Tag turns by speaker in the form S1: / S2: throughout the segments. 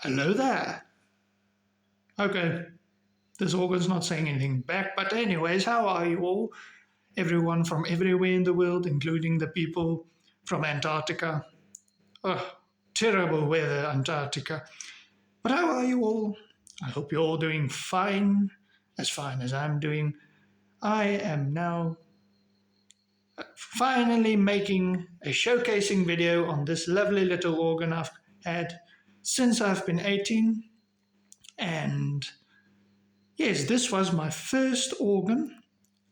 S1: Hello there. Okay, this organ's not saying anything back, but anyways, how are you all? Everyone from everywhere in the world, including the people from Antarctica. Ugh, terrible weather, Antarctica. But how are you all? I hope you're all doing fine as I'm doing. I am now finally making a showcasing video on this lovely little organ I've had since I've been 18. And yes, this was my first organ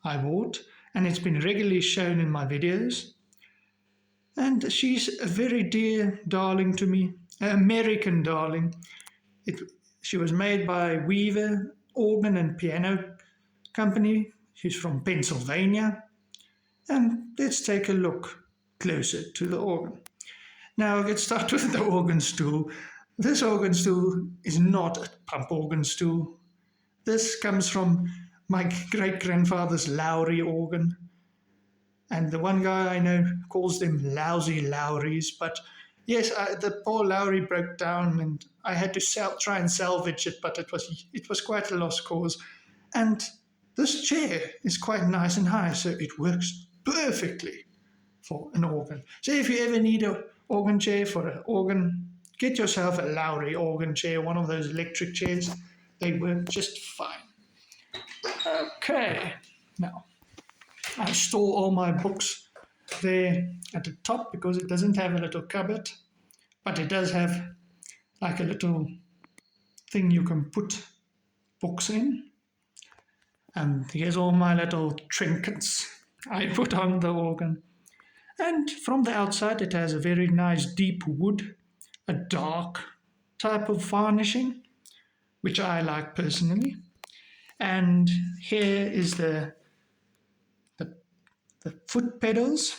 S1: I bought, and it's been regularly shown in my videos. And she's a very dear darling to me, an American darling. It, she was made by Weaver Organ and Piano Company. She's from Pennsylvania. And let's take a look closer to the organ. Now let's start with the organ stool. This organ stool is not a pump organ stool. This comes from my great-grandfather's Lowry organ. And the one guy I know calls them lousy Lowrys. But yes, the poor Lowry broke down and I had to try and salvage it, but it was quite a lost cause. And this chair is quite nice and high, so it works perfectly for an organ. So if you ever need an organ chair for an organ, get yourself a Lowry organ chair, one of those electric chairs. They work just fine. Okay, now I store all my books there at the top because it doesn't have a little cupboard, but it does have like a little thing you can put books in. And here's all my little trinkets I put on the organ. And from the outside it has a very nice deep wood, a dark type of varnishing, which I like personally. And here is the foot pedals.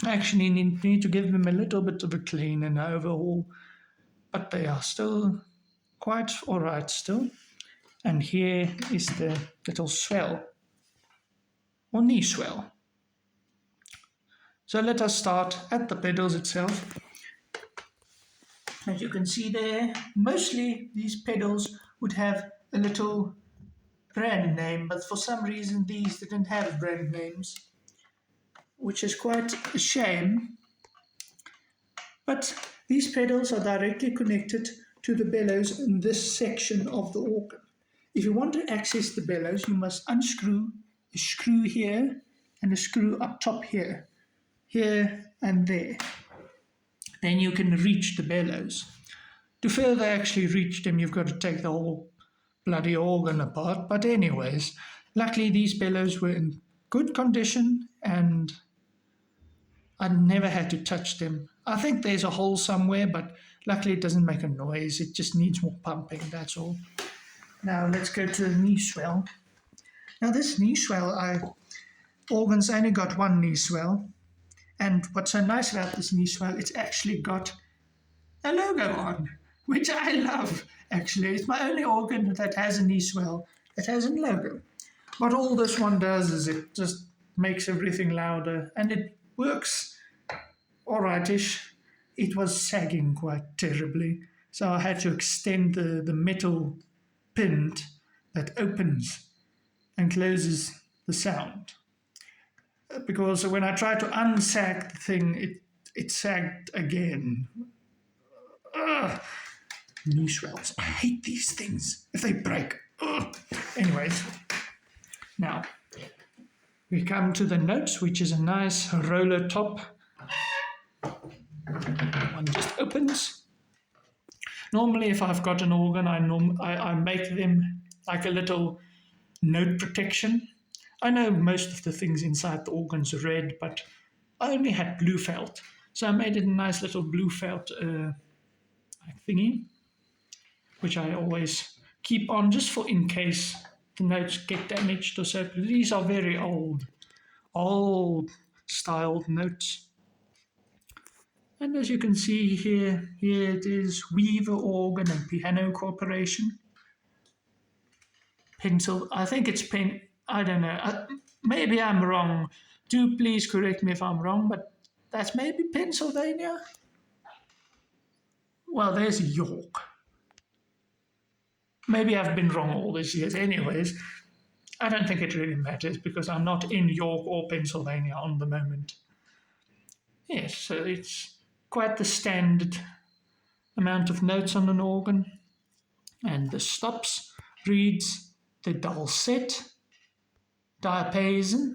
S1: I actually need to give them a little bit of a clean and overhaul, but they are still quite alright still. And here is the little swell, or knee swell. So let us start at the pedals itself. As you can see there, mostly these pedals would have a little brand name, but for some reason these didn't have brand names, which is quite a shame. But these pedals are directly connected to the bellows in this section of the organ. If you want to access the bellows, you must unscrew a screw here and a screw up top here and there. Then you can reach the bellows. To further actually reach them, you've got to take the whole bloody organ apart. But anyways, luckily these bellows were in good condition and I never had to touch them. I think there's a hole somewhere, but luckily it doesn't make a noise. It just needs more pumping, that's all. Now let's go to the knee swell. Now this knee swell, organ's only got one knee swell. And what's so nice about this knee swell, it's actually got a logo on, which I love, actually. It's my only organ that has a knee swell that has a logo. What all this one does is it just makes everything louder, and it works alright-ish. It was sagging quite terribly, so I had to extend the metal pin that opens and closes the sound. Because when I tried to unsag the thing, it sagged again. Ugh. Knee swells. I hate these things if they break. Ugh. Anyways, now we come to the notes, which is a nice roller top. One just opens. Normally, if I've got an organ, I make them like a little note protection. I know most of the things inside the organ's red, but I only had blue felt. So I made it a nice little blue felt thingy, which I always keep on just for in case the notes get damaged or so. These are very old styled notes. And as you can see here it is Weaver Organ and Piano Corporation. I think it's I don't know. Maybe I'm wrong. Do please correct me if I'm wrong, but that's maybe Pennsylvania? Well, there's York. Maybe I've been wrong all these years. Anyways, I don't think it really matters because I'm not in York or Pennsylvania on the moment. Yes, so it's quite the standard amount of notes on an organ. And the stops reads the dulcet, diapason,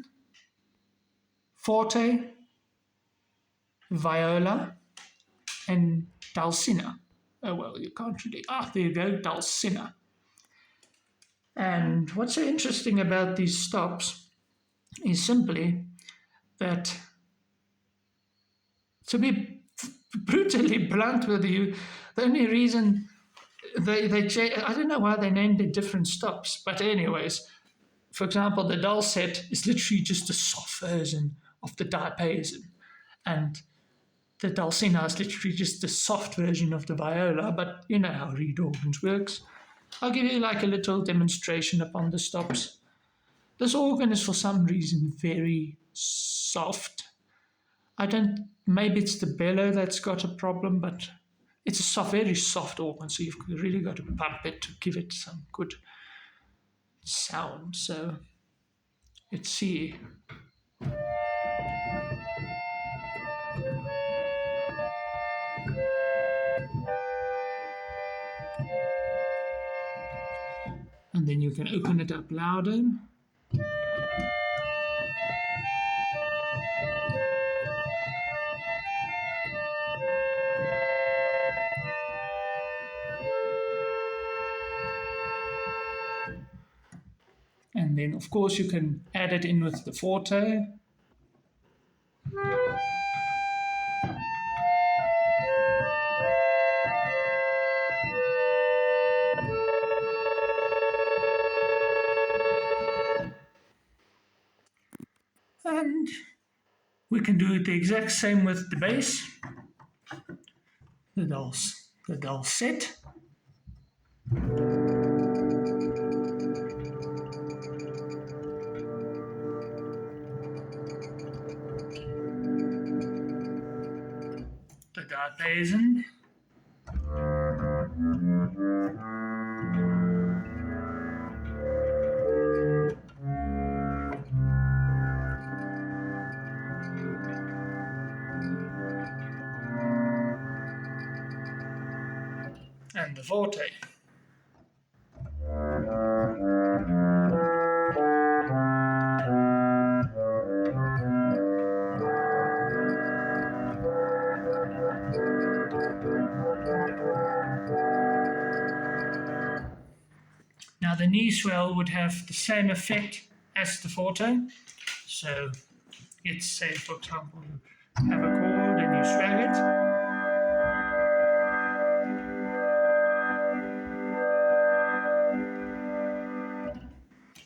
S1: forte, viola, and dulcina. Oh, well, you can't really. There you go, dulcina. And what's so interesting about these stops is simply that, to be brutally blunt with you, the only reason I don't know why they named it different stops, but anyways, for example, the dulcet is literally just a soft version of the diapason, and the dulcina is literally just a soft version of the viola, but you know how reed organs works. I'll give you like a little demonstration upon the stops. This organ is for some reason very soft. Maybe it's the bellow that's got a problem, but it's a soft, very soft organ, so you've really got to pump it to give it some good sound. So let's see. And then you can open it up louder. And then, of course, you can add it in with the forte. And we can do it the exact same with the bass, the dulcet. The diapason. And the forte. Now the knee swell would have the same effect as the forte. So let's say, for example, you have a chord and you swell it.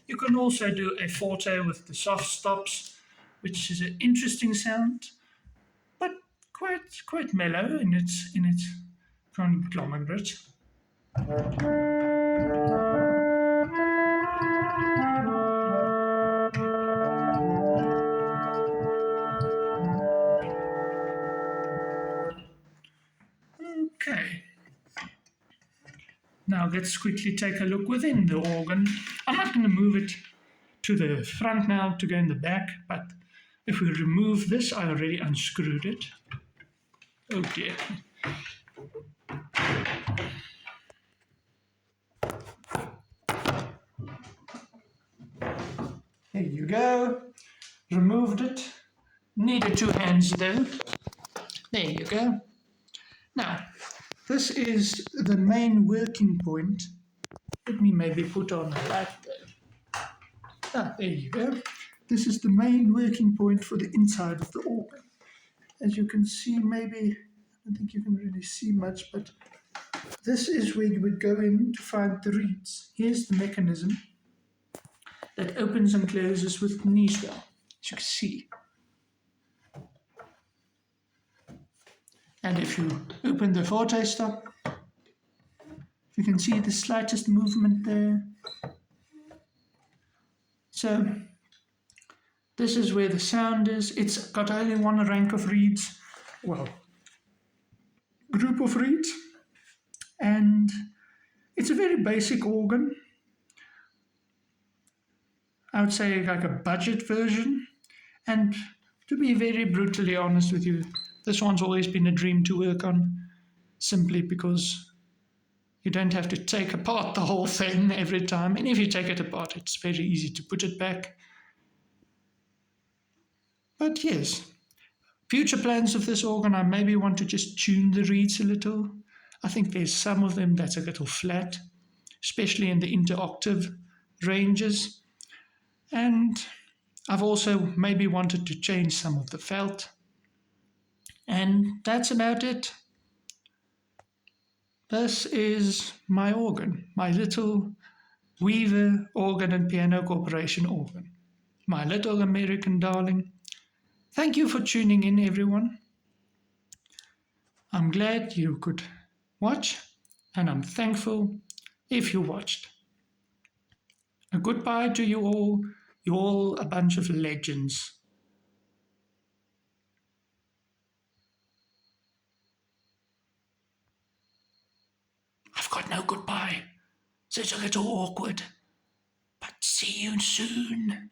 S1: You can also do a forte with the soft stops, which is an interesting sound, but quite mellow in its conglomerate. Okay. Now let's quickly take a look within the organ. I'm not going to move it to the front now to go in the back, but if we remove this, I already unscrewed it. Oh dear. There you go. Removed it. Needed 2 hands though. There you go. Now, this is the main working point. Let me maybe put on the light there. There you go. This is the main working point for the inside of the organ. As you can see, maybe, I don't think you can really see much, but this is where you would go in to find the reeds. Here's the mechanism that opens and closes with the knee swell, as you can see. And if you open the forte stop, you can see the slightest movement there. So this is where the sound is. It's got only one rank of reeds, well, group of reeds, and It's a very basic organ. I would say like a budget version. And to be very brutally honest with you, this one's always been a dream to work on simply because you don't have to take apart the whole thing every time. And if you take it apart, it's very easy to put it back. But yes, future plans of this organ, I maybe want to just tune the reeds a little. I think there's some of them that's a little flat, especially in the interoctave ranges. And I've also maybe wanted to change some of the felt. And that's about it. This is my organ, my little Weaver Organ and Piano Corporation organ. My little American darling. Thank you for tuning in, everyone. I'm glad you could watch, and I'm thankful if you watched. A goodbye to you all. You're all a bunch of legends. I've got no goodbye, so it's a little awkward. But see you soon.